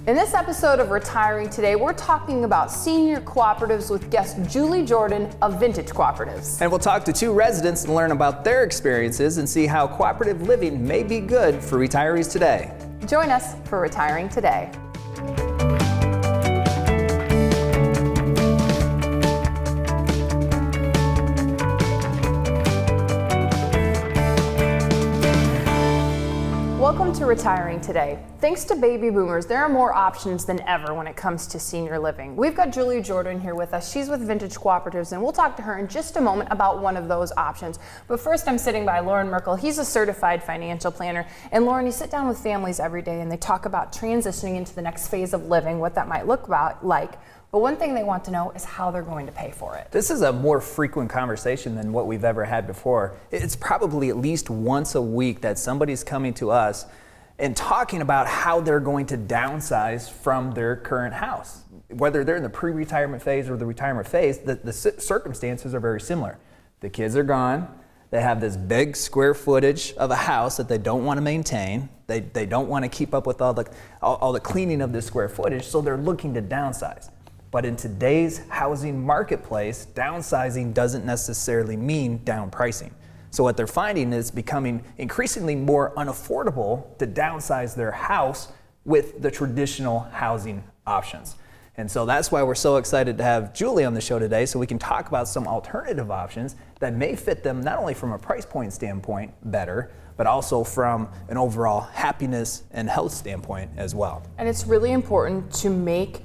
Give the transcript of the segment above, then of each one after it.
In this episode of Retiring Today, we're talking about senior cooperatives with guest Julie Jordan of Vintage Cooperatives. And we'll talk to two residents and learn about their experiences and see how cooperative living may be good for retirees today. Join us for Retiring Today. Welcome to Retiring Today. Thanks to baby boomers, there are more options than ever when it comes to senior living. We've got Julie Jordan here with us. She's with Vintage Cooperatives, and we'll talk to her in just a moment about one of those options. But first, I'm sitting by Merkel. He's a certified financial planner. And Lauren, you sit down with families every day and they talk about transitioning into the next phase of living, what that might look like. But one thing they want to know is how they're going to pay for it. This is a more frequent conversation than what we've ever had before. It's probably at least once a week that somebody's coming to us and talking about how they're going to downsize from their current house. Whether they're in the pre-retirement phase or the retirement phase, the circumstances are very similar. The kids are gone. They have this big square footage of a house that they don't want to maintain. They don't want to keep up with all the cleaning of this square footage, so they're looking to downsize. But in today's housing marketplace, downsizing doesn't necessarily mean down pricing. So what they're finding is becoming increasingly more unaffordable to downsize their house with the traditional housing options. And so that's why we're so excited to have Julie on the show today, so we can talk about some alternative options that may fit them not only from a price point standpoint better, but also from an overall happiness and health standpoint as well. And it's really important to make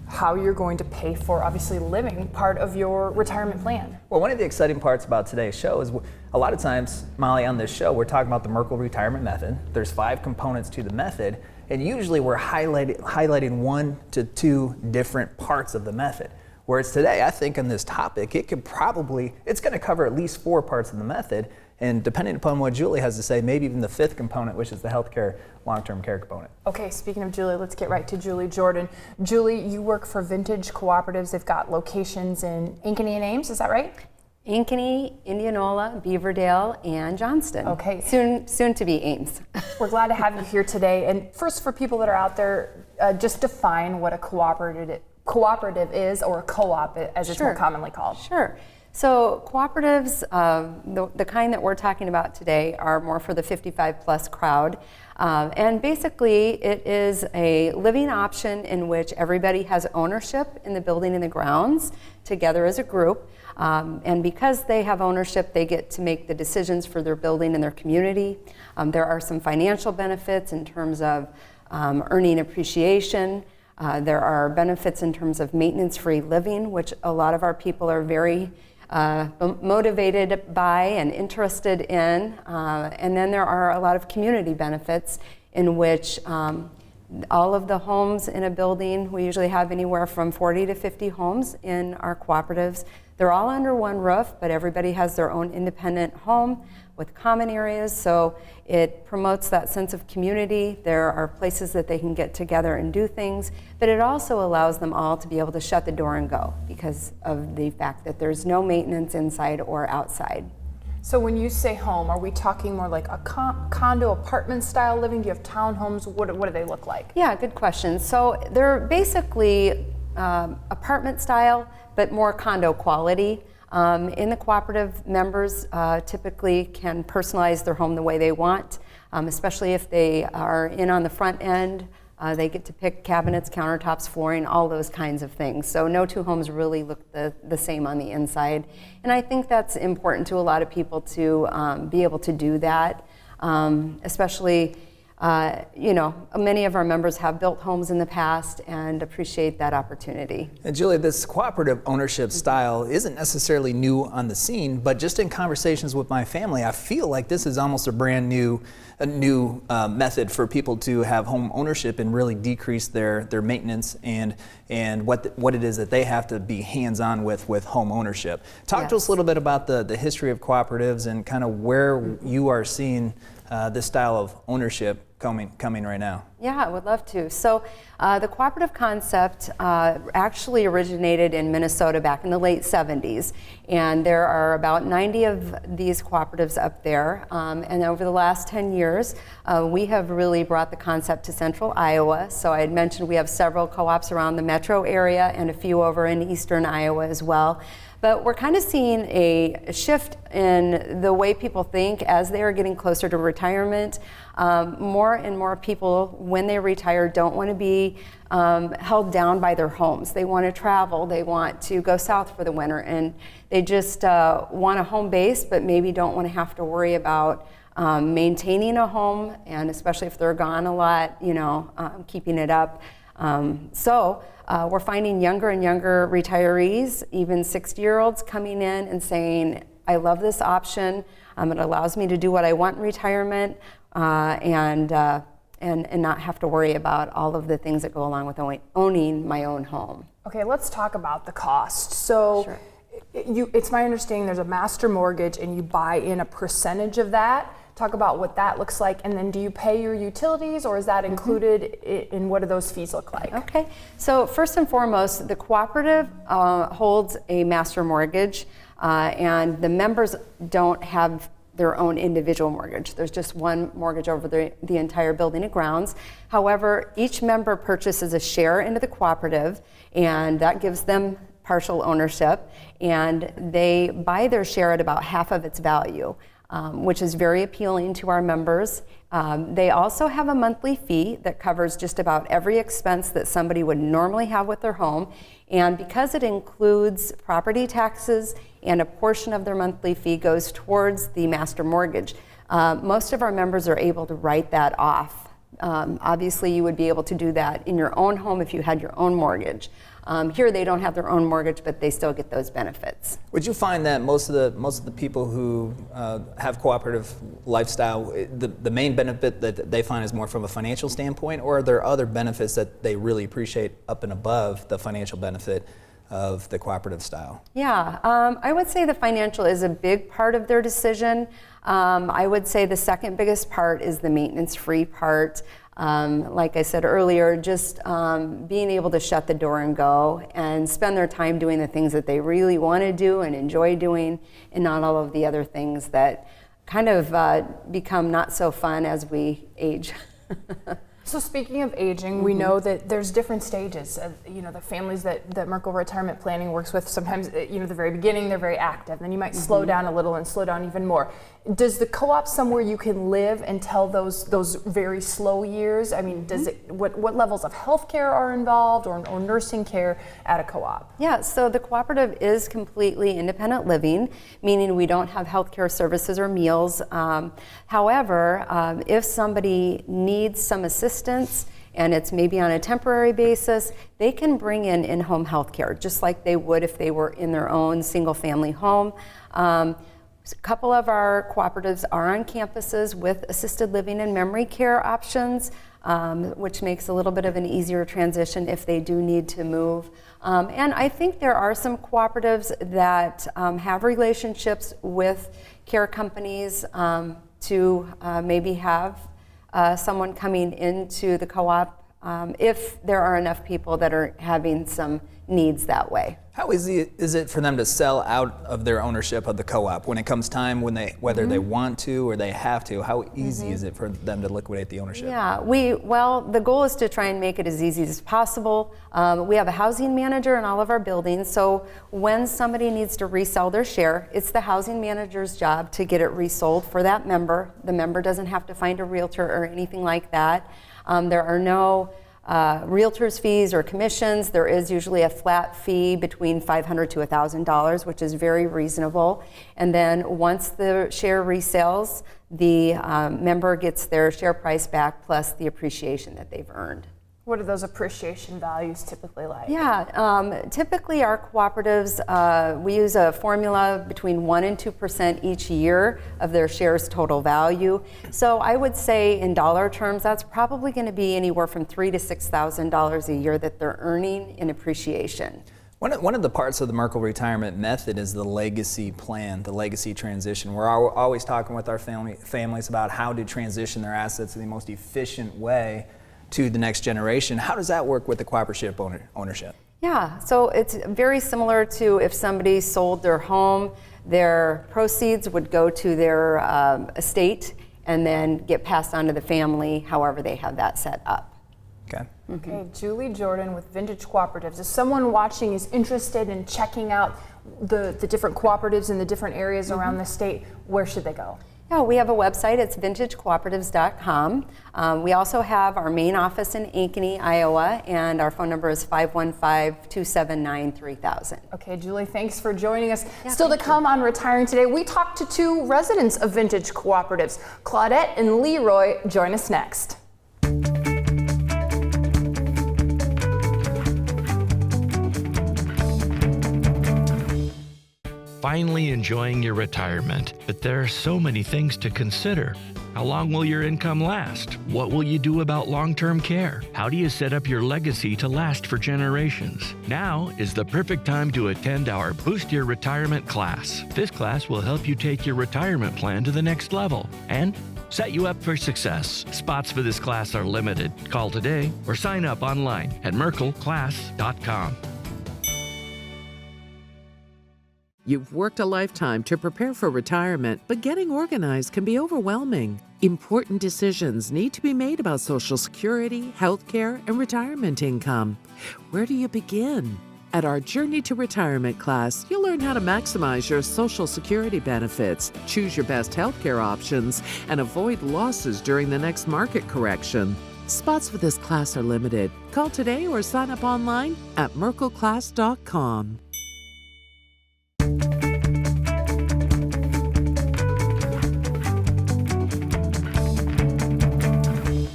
how you're going to pay for, obviously, living part of your retirement plan. Well, one of the exciting parts about today's show is a lot of times, Molly, on this show, we're talking about the Merkle retirement method. There's 5 components to the method, and usually we're highlighting 1 to 2 different parts of the method. Whereas today, I think on this topic, it's going to cover at least 4 parts of the method, and depending upon what Julie has to say, maybe even the 5th component, which is the healthcare, long-term care component. Okay, speaking of Julie, let's get right to Julie Jordan. Julie, you work for Vintage Cooperatives. They've got locations in Ankeny and Ames, is that right? Ankeny, Indianola, Beaverdale, and Johnston. Okay. Soon to be Ames. We're glad to have you here today. And first, for people that are out there, just define what a cooperative is, or a co-op as it's more commonly called. Sure. So cooperatives, the kind that we're talking about today, are more for the 55 plus crowd. And basically it is a living option in which everybody has ownership in the building and the grounds together as a group. And because they have ownership, they get to make the decisions for their building and their community. There are some financial benefits in terms of earning appreciation. There are benefits in terms of maintenance-free living, which a lot of our people are very motivated by and interested in. And then there are a lot of community benefits in which all of the homes in a building, we usually have anywhere from 40 to 50 homes in our cooperatives. They're all under one roof, but everybody has their own independent home with common areas, so it promotes that sense of community. There are places that they can get together and do things, but it also allows them all to be able to shut the door and go because of the fact that there's no maintenance inside or outside. So when you say home, are we talking more like a condo apartment style living? Do you have townhomes? What do they look like? Yeah, good question. So they're basically apartment style, but more condo quality. In the cooperative, members typically can personalize their home the way they want, especially if they are in on the front end. They get to pick cabinets, countertops, flooring, all those kinds of things. So no 2 homes really look the same on the inside. And I think that's important to a lot of people to be able to do that, especially many of our members have built homes in the past and appreciate that opportunity. And Julie, this cooperative ownership style isn't necessarily new on the scene, but just in conversations with my family, I feel like this is almost a brand new method for people to have home ownership and really decrease their maintenance and what it is that they have to be hands-on with home ownership. Talk to us a little bit about the history of cooperatives and kind of where you are seeing this style of ownership coming right now. Yeah, I would love to. So the cooperative concept actually originated in Minnesota back in the late 70s. And there are about 90 of these cooperatives up there. And over the last 10 years, we have really brought the concept to central Iowa. So I had mentioned we have several co-ops around the metro area and a few over in eastern Iowa as well. But we're kind of seeing a shift in the way people think as they are getting closer to retirement. More and more people, when they retire, don't want to be held down by their homes. They want to travel, they want to go south for the winter, and they just want a home base, but maybe don't want to have to worry about maintaining a home, and especially if they're gone a lot, keeping it up. So we're finding younger and younger retirees, even 60-year-olds, coming in and saying, I love this option. It allows me to do what I want in retirement and not have to worry about all of the things that go along with owning my own home. Okay, let's talk about the cost. So Sure. It's my understanding there's a master mortgage and you buy in a percentage of that. Talk about what that looks like, and then do you pay your utilities, or is that included in what do those fees look like? Okay, so first and foremost, the cooperative holds a master mortgage, and the members don't have their own individual mortgage. There's just one mortgage over the entire building and grounds. However, each member purchases a share into the cooperative, and that gives them partial ownership, and they buy their share at about half of its value. Which is very appealing to our members. They also have a monthly fee that covers just about every expense that somebody would normally have with their home. And because it includes property taxes and a portion of their monthly fee goes towards the master mortgage, most of our members are able to write that off. Obviously, you would be able to do that in your own home if you had your own mortgage. Here they don't have their own mortgage, but they still get those benefits. Would you find that most of the people who have cooperative lifestyle, the main benefit that they find is more from a financial standpoint, or are there other benefits that they really appreciate up and above the financial benefit of the cooperative style? Yeah, I would say the financial is a big part of their decision. I would say the second biggest part is the maintenance-free part. Like I said earlier, just being able to shut the door and go and spend their time doing the things that they really want to do and enjoy doing, and not all of the other things that kind of become not so fun as we age. So speaking of aging, we know that there's different stages. The families that Merkel Retirement Planning works with, sometimes, the very beginning, they're very active. Then you might slow down a little and slow down even more. Does the co-op somewhere you can live until those very slow years? I mean, does it? What levels of health care are involved, or nursing care at a co-op? Yeah, so the cooperative is completely independent living, meaning we don't have health care services or meals. However, if somebody needs some assistance, and it's maybe on a temporary basis, they can bring in-home health care, just like they would if they were in their own single-family home. A couple of our cooperatives are on campuses with assisted living and memory care options, which makes a little bit of an easier transition if they do need to move. And I think there are some cooperatives that have relationships with care companies to maybe have someone coming into the co-op if there are enough people that are having some needs that way. How easy is it for them to sell out of their ownership of the co-op when it comes time whether they want to or they have to? How easy is it for them to liquidate the ownership? Yeah, the goal is to try and make it as easy as possible. We have a housing manager in all of our buildings, so when somebody needs to resell their share, it's the housing manager's job to get it resold for that member. The member doesn't have to find a realtor or anything like that. There are no realtors fees or commissions. There is usually a flat fee between $500 to $1,000, which is very reasonable. And then once the share resells, the member gets their share price back plus the appreciation that they've earned. What are those appreciation values typically like? Yeah, typically our cooperatives, we use a formula between 1% and 2% each year of their shares total value. So I would say in dollar terms, that's probably going to be anywhere from $3,000 to $6,000 a year that they're earning in appreciation. One of the parts of the Merkle retirement method is the legacy plan, the legacy transition. We're always talking with our families about how to transition their assets in the most efficient way. to the next generation. How does that work with the cooperative ownership? Yeah, so it's very similar to if somebody sold their home, their proceeds would go to their estate and then get passed on to the family, however they have that set up. Okay. Okay, Julie Jordan with Vintage Cooperatives. If someone watching is interested in checking out the different cooperatives in the different areas around the state, where should they go? Yeah, we have a website, it's vintagecooperatives.com. We also have our main office in Ankeny, Iowa, and our phone number is 515-279-3000. Okay, Julie, thanks for joining us. Still to come on Retiring Today, we talked to two residents of Vintage Cooperatives. Claudette and LeRoy join us next. Finally enjoying your retirement, but there are so many things to consider. How long will your income last? What will you do about long-term care? How do you set up your legacy to last for generations? Now is the perfect time to attend our Boost Your Retirement class. This class will help you take your retirement plan to the next level and set you up for success. Spots for this class are limited. Call today or sign up online at merkelclass.com. You've worked a lifetime to prepare for retirement, but getting organized can be overwhelming. Important decisions need to be made about Social Security, health care, and retirement income. Where do you begin? At our Journey to Retirement class, you'll learn how to maximize your Social Security benefits, choose your best health care options, and avoid losses during the next market correction. Spots for this class are limited. Call today or sign up online at merkelclass.com.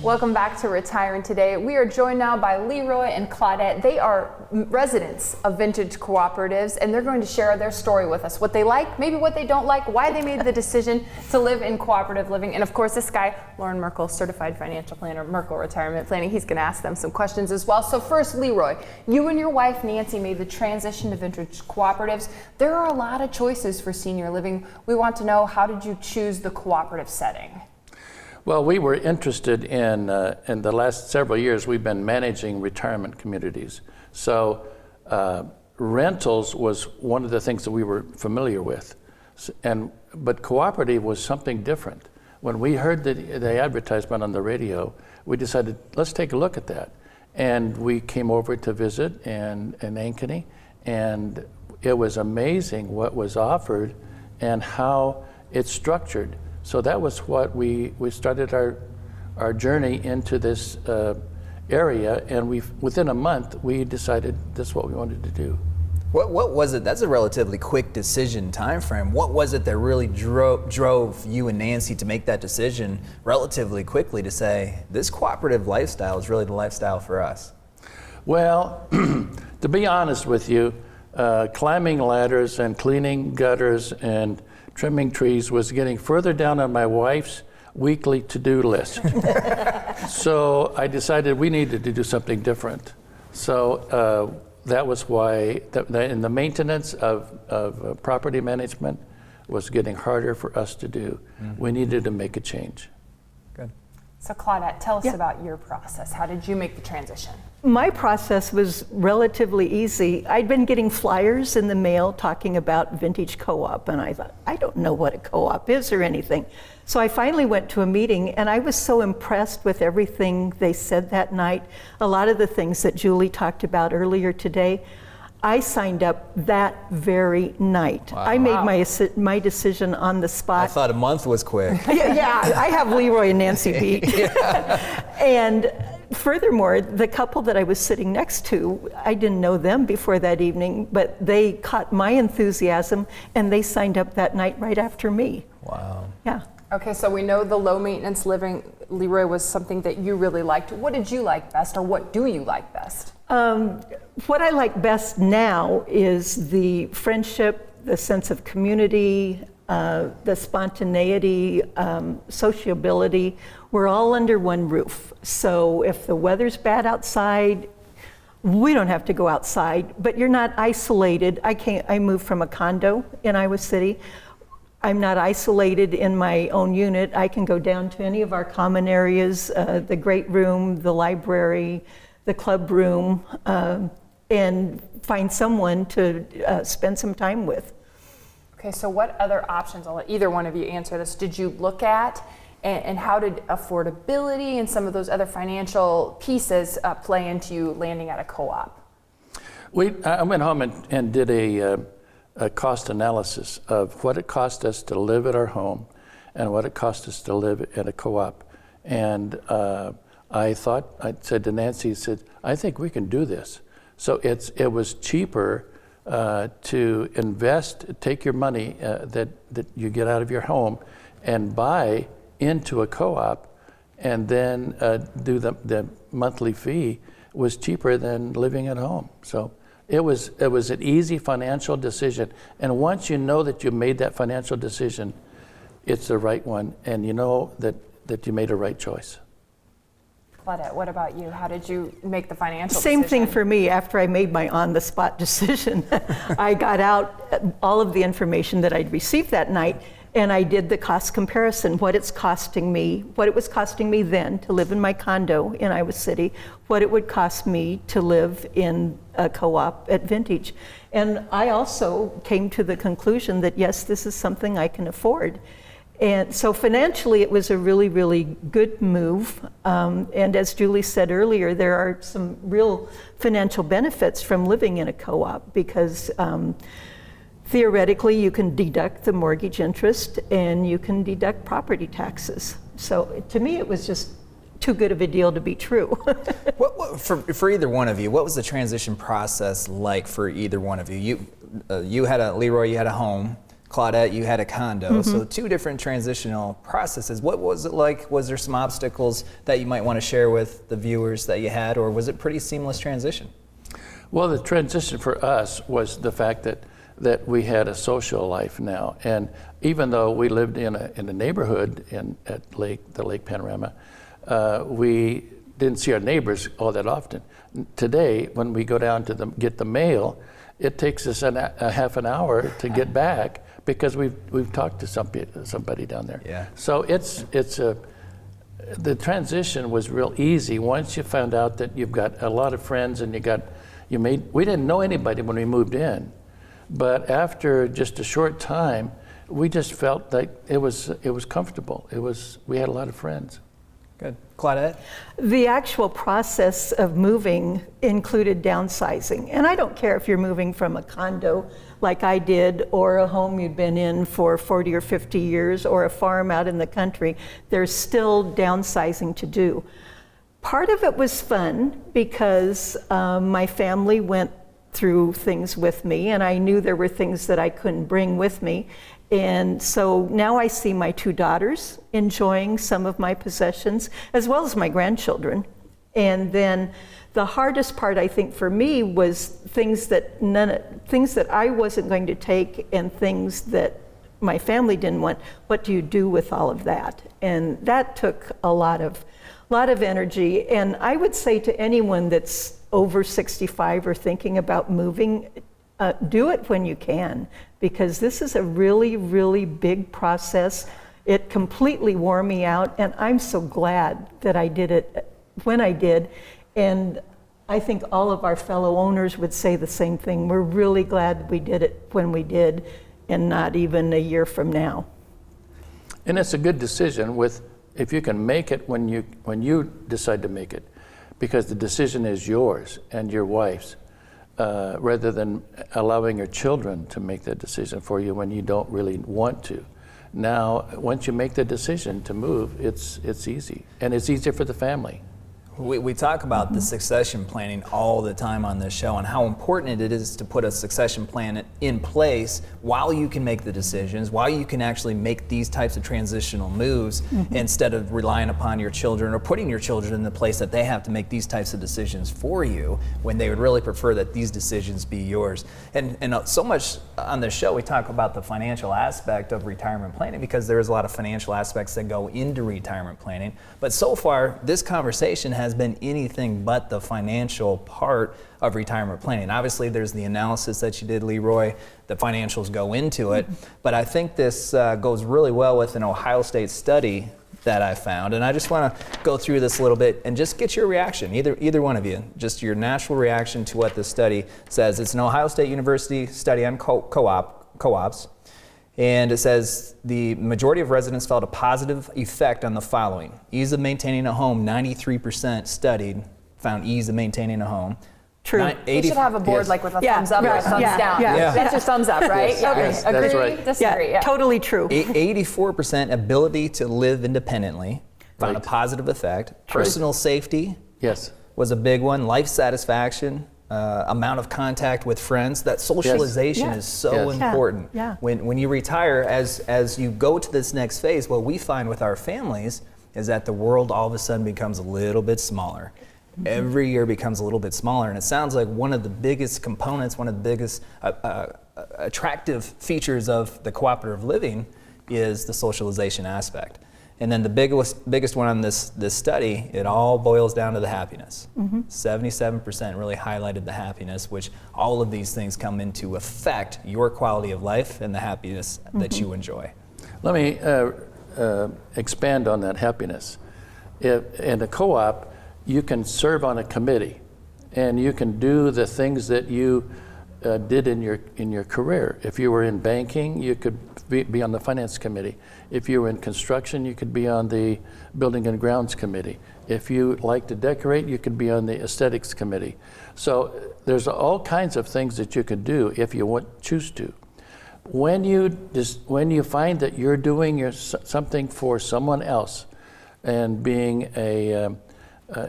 Welcome back to Retiring Today. We are joined now by LeRoy and Claudette. They are residents of Vintage Cooperatives, and they're going to share their story with us. What they like, maybe what they don't like, why they made the decision to live in cooperative living. And of course, this guy, Lauren Merkel, certified financial planner, Merkel Retirement Planning, he's going to ask them some questions as well. So first, LeRoy, you and your wife, Nancy, made the transition to Vintage Cooperatives. There are a lot of choices for senior living. We want to know, how did you choose the cooperative setting? Well, we were interested in the last several years, we've been managing retirement communities. So rentals was one of the things that we were familiar with. But cooperative was something different. When we heard the advertisement on the radio, we decided, let's take a look at that. And we came over to visit in Ankeny, and it was amazing what was offered and how it's structured. So that was what we started our journey into this area, and within a month we decided this is what we wanted to do. What was it? That's a relatively quick decision time frame. What was it that really drove you and Nancy to make that decision relatively quickly to say this cooperative lifestyle is really the lifestyle for us? Well, to be honest with you, climbing ladders and cleaning gutters and trimming trees was getting further down on my wife's weekly to-do list. So I decided we needed to do something different. So that was why in the maintenance of property management was getting harder for us to do. Mm-hmm. We needed to make a change. Good. So Claudette, tell us about your process. How did you make the transition? My process was relatively easy. I'd been getting flyers in the mail talking about Vintage Co-op, and I thought, I don't know what a co-op is or anything. So I finally went to a meeting, and I was so impressed with everything they said that night. A lot of the things that Julie talked about earlier today, I signed up that very night. Wow. I made my decision on the spot. I thought a month was quick. Yeah, I have LeRoy and Nancy beat. And furthermore, the couple that I was sitting next to, I didn't know them before that evening, but they caught my enthusiasm and they signed up that night right after me. Wow. Yeah. Okay, so we know the low maintenance living, LeRoy, was something that you really liked. What did you like best, or what do you like best? What I like best now is the friendship, the sense of community, the spontaneity, sociability. We're all under one roof. So if the weather's bad outside, we don't have to go outside, but you're not isolated. I moved from a condo in Iowa City. I'm not isolated in my own unit. I can go down to any of our common areas, the great room, the library, the club room, and find someone to spend some time with. Okay, so what other options, I'll let either one of you answer this, did you look at, and how did affordability and some of those other financial pieces play into you landing at a co-op? I went home and did a cost analysis of what it cost us to live at our home and what it cost us to live at a co-op. And I said to Nancy, I think we can do this. So it was cheaper to invest, take your money that you get out of your home and buy into a co-op, and then do the monthly fee was cheaper than living at home. So it was an easy financial decision. And once you know that you made that financial decision, it's the right one, and you know that you made a right choice. Claudette, what about you? How did you make the financial Same decision? thing for me. After I made my on-the-spot decision, I got out all of the information that I'd received that night, and I did the cost comparison, what it was costing me then to live in my condo in Iowa City, what it would cost me to live in a co-op at Vintage. And I also came to the conclusion that, yes, this is something I can afford. And so financially, it was a really, really good move. And as Julie said earlier, there are some real financial benefits from living in a co-op because theoretically, you can deduct the mortgage interest and you can deduct property taxes. So to me, it was just too good of a deal to be true. For either one of you, what was the transition process like for either one of you? You had LeRoy, you had a home. Claudette, you had a condo, so two different transitional processes. What was it like? Was there some obstacles that you might want to share with the viewers that you had, or was it pretty seamless transition? Well, the transition for us was the fact that we had a social life now, and even though we lived in a neighborhood at the Lake Panorama, we didn't see our neighbors all that often. Today, when we go down to get the mail, it takes us a half an hour to get back because we've talked to somebody down there. Yeah. So the transition was real easy once you found out that you've got a lot of friends and we didn't know anybody when we moved in, but after just a short time, we just felt like it was comfortable. We had a lot of friends. Good. Claudette? The actual process of moving included downsizing. And I don't care if you're moving from a condo like I did, or a home you'd been in for 40 or 50 years, or a farm out in the country, there's still downsizing to do. Part of it was fun because my family went through things with me, and I knew there were things that I couldn't bring with me. And so now I see my two daughters enjoying some of my possessions, as well as my grandchildren. And then the hardest part, I think, for me was things that I wasn't going to take and things that my family didn't want. What do you do with all of that? And that took a lot of energy. And I would say to anyone that's over 65 or thinking about moving, do it when you can, because this is a really, really big process. It completely wore me out, and I'm so glad that I did it when I did. And I think all of our fellow owners would say the same thing. We're really glad we did it when we did, and not even a year from now. And it's a good decision if you can make it when you decide to make it, because the decision is yours and your wife's. Rather than allowing your children to make that decision for you when you don't really want to. Now, once you make the decision to move, it's easy, and it's easier for the family. We talk about the succession planning all the time on this show and how important it is to put a succession plan in place while you can make the decisions, while you can actually make these types of transitional moves instead of relying upon your children or putting your children in the place that they have to make these types of decisions for you when they would really prefer that these decisions be yours. And so much on this show we talk about the financial aspect of retirement planning because there's a lot of financial aspects that go into retirement planning. But so far, this conversation has has been anything but the financial part of retirement planning. Obviously, there's the analysis that you did, LeRoy. The financials go into it. But I think this goes really well with an Ohio State study that I found. And I just want to go through this a little bit and just get your reaction, either one of you, just your natural reaction to what this study says. It's an Ohio State University study on co-ops. And it says the majority of residents felt a positive effect on the following. Ease of maintaining a home, 93% studied found ease of maintaining a home. True. We should have a board like with a thumbs up or a thumbs down. Yeah. That's just thumbs up, right? Yes, yes, Agree, that's right. disagree. Yeah. Totally true. 84% ability to live independently found a Right. positive effect. Personal safety Yes. was a big one. Life satisfaction, amount of contact with friends. That socialization Yes. is so Yes. important. Yeah. When you retire, as you go to this next phase, what we find with our families is that the world all of a sudden becomes a little bit smaller. Every year becomes a little bit smaller, and it sounds like one of the biggest components, one of the biggest attractive features of the cooperative living is the socialization aspect. And then the biggest one on this study, it all boils down to the happiness. 77% really highlighted the happiness, which all of these things come into affect your quality of life and the happiness that you enjoy. Let me expand on that happiness. In a co-op, you can serve on a committee, and you can do the things that you did in your career. If you were in banking, you could be on the finance committee. If you were in construction, you could be on the building and grounds committee. If you like to decorate, you could be on the aesthetics committee. So there's all kinds of things that you can do if you choose to. When you find that you're doing something for someone else, and being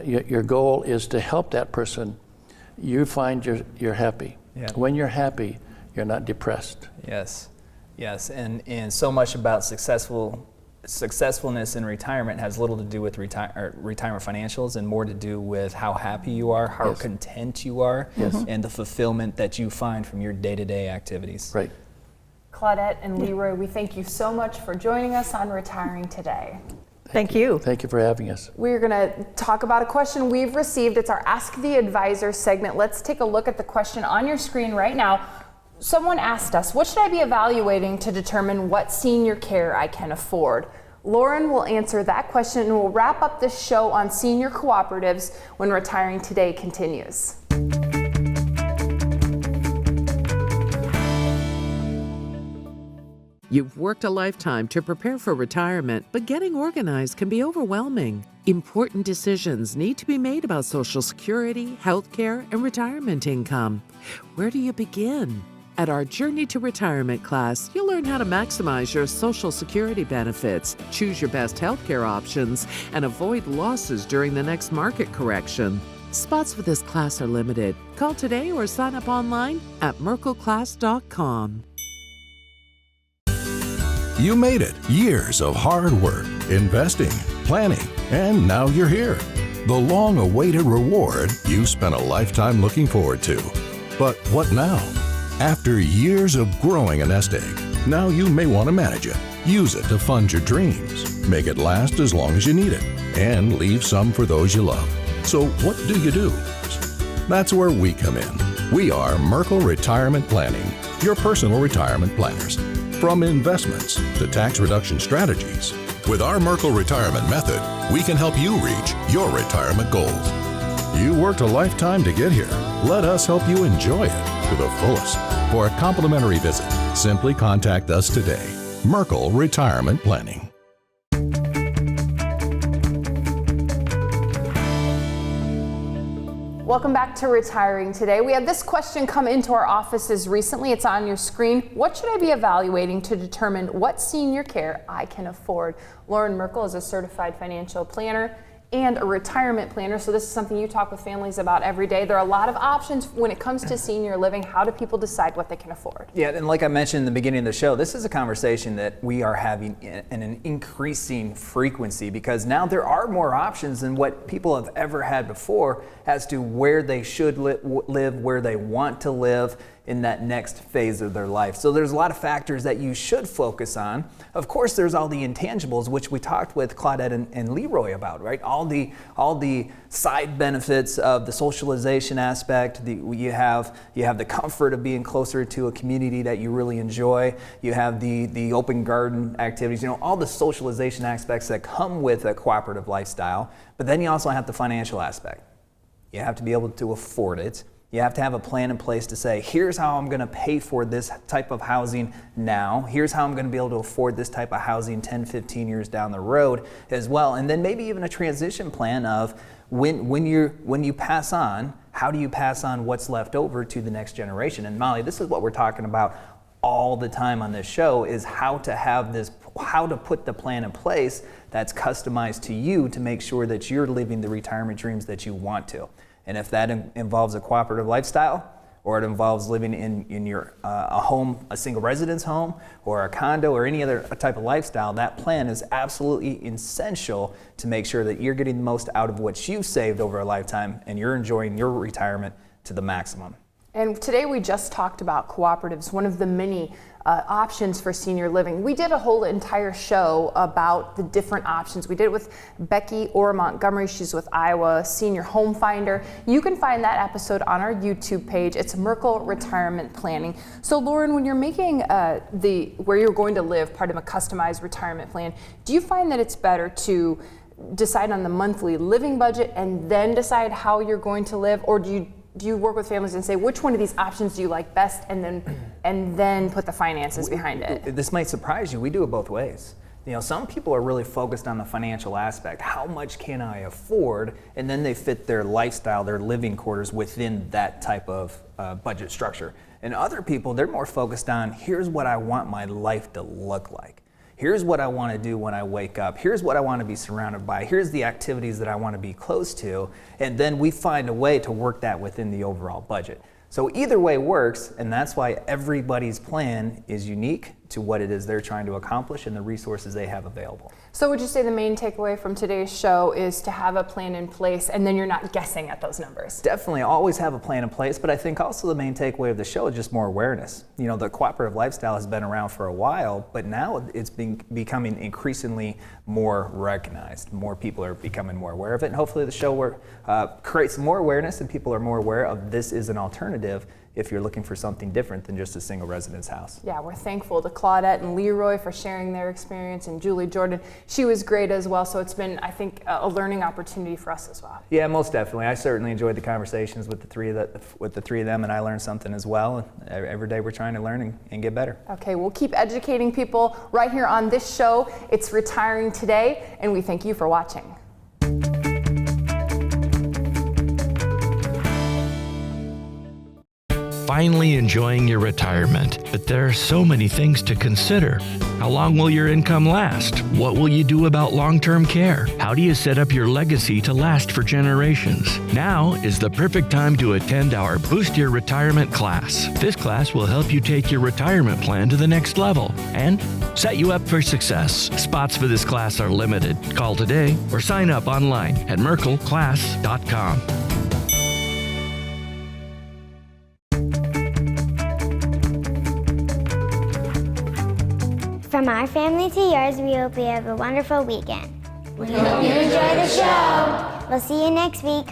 your goal is to help that person, you find you're happy. Yeah. When you're happy, you're not depressed. Yes, and so much about successfulness in retirement has little to do with retirement financials and more to do with how happy you are, how content you are, and the fulfillment that you find from your day-to-day activities. Right. Claudette and LeRoy, we thank you so much for joining us on Retiring Today. Thank you. Thank you for having us. We're going to talk about a question we've received. It's our Ask the Advisor segment. Let's take a look at the question on your screen right now. Someone asked us, what should I be evaluating to determine what senior care I can afford? Lauren will answer that question, and we'll wrap up this show on senior cooperatives when Retiring Today continues. You've worked a lifetime to prepare for retirement, but getting organized can be overwhelming. Important decisions need to be made about Social Security, health care, and retirement income. Where do you begin? At our Journey to Retirement class, you'll learn how to maximize your Social Security benefits, choose your best health care options, and avoid losses during the next market correction. Spots for this class are limited. Call today or sign up online at merkelclass.com. You made it. Years of hard work, investing, planning, and now you're here. The long-awaited reward you spent a lifetime looking forward to. But what now? After years of growing a nest egg, now you may want to manage it. Use it to fund your dreams. Make it last as long as you need it. And leave some for those you love. So what do you do? That's where we come in. We are Merkle Retirement Planning, your personal retirement planners. From investments to tax reduction strategies. With our Merkle Retirement Method, we can help you reach your retirement goals. You worked a lifetime to get here. Let us help you enjoy it to the fullest. For a complimentary visit, simply contact us today. Merkle Retirement Planning. Welcome back to Retiring Today. We had this question come into our offices recently. It's on your screen. What should I be evaluating to determine what senior care I can afford? Lauren Merkel is a certified financial planner and a retirement planner, so this is something you talk with families about every day. There are a lot of options when it comes to senior living. How do people decide what they can afford? Yeah, and like I mentioned in the beginning of the show, this is a conversation that we are having in an increasing frequency because now there are more options than what people have ever had before as to where they should live, where they want to live. in that next phase of their life. So there's a lot of factors that you should focus on. Of course, there's all the intangibles, which we talked with Claudette and LeRoy about, right? All the side benefits of the socialization aspect. You have the comfort of being closer to a community that you really enjoy. You have the open garden activities, all the socialization aspects that come with a cooperative lifestyle. But then you also have the financial aspect. You have to be able to afford it. You have to have a plan in place to say, here's how I'm going to pay for this type of housing now. Here's how I'm going to be able to afford this type of housing 10, 15 years down the road as well. And then maybe even a transition plan of when you pass on, how do you pass on what's left over to the next generation? And Molly, this is what we're talking about all the time on this show, is how to put the plan in place that's customized to you to make sure that you're living the retirement dreams that you want to. And if that involves a cooperative lifestyle, or it involves living in your a home, a single residence home, or a condo, or any other type of lifestyle, that plan is absolutely essential to make sure that you're getting the most out of what you've saved over a lifetime and you're enjoying your retirement to the maximum. And today we just talked about cooperatives, one of the many options for senior living. We did a whole entire show about the different options. We did it with Becky or Montgomery. She's with Iowa Senior Home Finder. You can find that episode on our YouTube page. It's Merkel Retirement Planning. So Lauren, when you're making where you're going to live part of a customized retirement plan, do you find that it's better to decide on the monthly living budget and then decide how you're going to live, or do you work with families and say which one of these options do you like best, and then put the finances behind it? This might surprise you. We do it both ways. Some people are really focused on the financial aspect. How much can I afford? And then they fit their lifestyle, their living quarters within that type of budget structure. And other people, they're more focused on, here's what I want my life to look like. Here's what I want to do when I wake up. Here's what I want to be surrounded by. Here's the activities that I want to be close to. And then we find a way to work that within the overall budget. So either way works, and that's why everybody's plan is unique to what it is they're trying to accomplish and the resources they have available. So would you say the main takeaway from today's show is to have a plan in place and then you're not guessing at those numbers? Definitely always have a plan in place, but I think also the main takeaway of the show is just more awareness. The cooperative lifestyle has been around for a while, but now it's becoming increasingly more recognized. More people are becoming more aware of it, and hopefully the show creates more awareness and people are more aware of this is an alternative if you're looking for something different than just a single residence house. Yeah, we're thankful to Claudette and LeRoy for sharing their experience, and Julie Jordan. She was great as well, so it's been, I think, a learning opportunity for us as well. Yeah, most definitely. I certainly enjoyed the conversations with the three of them, and I learned something as well. Every day we're trying to learn and get better. Okay, we'll keep educating people right here on this show. It's Retiring Today, and we thank you for watching. Finally enjoying your retirement, but there are so many things to consider. How long will your income last? What will you do about long-term care? How do you set up your legacy to last for generations? Now is the perfect time to attend our Boost Your Retirement class. This class will help you take your retirement plan to the next level and set you up for success. Spots for this class are limited. Call today or sign up online at merkelclass.com. From our family to yours, we hope you have a wonderful weekend. We hope you enjoy the show. We'll see you next week.